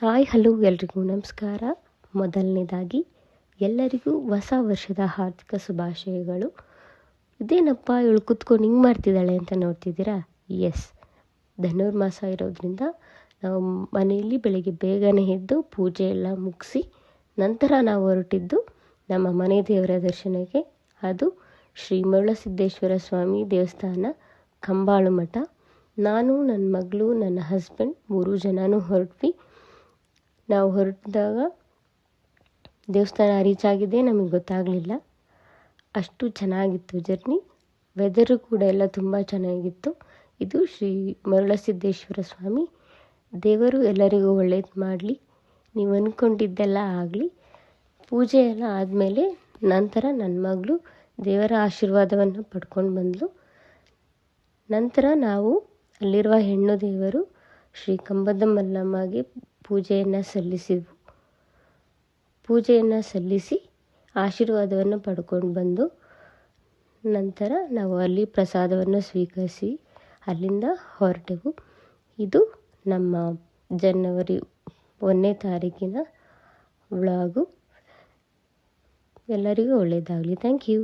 Hi hello ಎಲ್ರಿಗೂ ನಮಸ್ಕಾರ. ಮೊದಲನೇದಾಗಿ ಎಲ್ಲರಿಗೂ ಹೊಸ ವರ್ಷದ ಹಾರ್ದಿಕ ಶುಭಾಶಯಗಳು. ಇದೇನಪ್ಪ ಇವಳು ಕೂತ್ಕೊಂಡು ಹಿಂಗೆ ಮಾಡ್ತಿದ್ದಾಳೆ ಅಂತ ನೋಡ್ತಿದ್ದೀರಾ? ಎಸ್, ಧನುರ್ಮಾಸ ಇರೋದ್ರಿಂದ ನಾವು ಮನೆಯಲ್ಲಿ ಬೆಳಗ್ಗೆ ಬೇಗನೆ ಎದ್ದು ಪೂಜೆ ಎಲ್ಲ ಮುಗಿಸಿ ನಂತರ ನಾವು ಹೊರಟಿದ್ದು ನಮ್ಮ ಮನೆ ದೇವರ ದರ್ಶನಕ್ಕೆ. ಅದು ಶ್ರೀ ಮರುಳಸಿದ್ದೇಶ್ವರ ಸ್ವಾಮಿ ದೇವಸ್ಥಾನ, ಕಂಬಾಳು ಮಠ. ನಾನು, ನನ್ನ ಮಗಳು, ನನ್ನ ಹಸ್ಬೆಂಡ್ 3 ಜನನೂ ಹೊರಟ್ವಿ. ನಾವು ಹೊರಟಿದಾಗ ದೇವಸ್ಥಾನ ರೀಚ್ ಆಗಿದೆ ನಮಗೆ ಗೊತ್ತಾಗಲಿಲ್ಲ. ಅಷ್ಟು ಚೆನ್ನಾಗಿತ್ತು ಜರ್ನಿ. ವೆದರು ಕೂಡ ಎಲ್ಲ ತುಂಬ ಚೆನ್ನಾಗಿತ್ತು. ಇದು ಶ್ರೀ ಮರುಳಸಿದ್ದೇಶ್ವರ ಸ್ವಾಮಿ. ದೇವರು ಎಲ್ಲರಿಗೂ ಒಳ್ಳೇದು ಮಾಡಲಿ, ನೀವು ಅಂದ್ಕೊಂಡಿದ್ದೆಲ್ಲ ಆಗಲಿ. ಪೂಜೆ ಎಲ್ಲ ಆದಮೇಲೆ ನಂತರ ನನ್ನ ಮಗಳು ದೇವರ ಆಶೀರ್ವಾದವನ್ನು ಪಡ್ಕೊಂಡು ಬಂದಳು. ನಂತರ ನಾವು ಅಲ್ಲಿರುವ ಹೆಣ್ಣು ದೇವರು ಶ್ರೀ ಕಂಬದ ಮಲ್ಲಮ್ಮಗೆ ಪೂಜೆಯನ್ನು ಸಲ್ಲಿಸಿ ಆಶೀರ್ವಾದವನ್ನು ಪಡ್ಕೊಂಡು ಬಂದು ನಂತರ ನಾವು ಅಲ್ಲಿ ಪ್ರಸಾದವನ್ನು ಸ್ವೀಕರಿಸಿ ಅಲ್ಲಿಂದ ಹೊರಟೆವು. ಇದು ನಮ್ಮ ಜನವರಿ 1ನೇ ತಾರೀಕಿನ ವ್ಲಾಗು. ಎಲ್ಲರಿಗೂ ಒಳ್ಳೆಯದಾಗಲಿ. Thank you.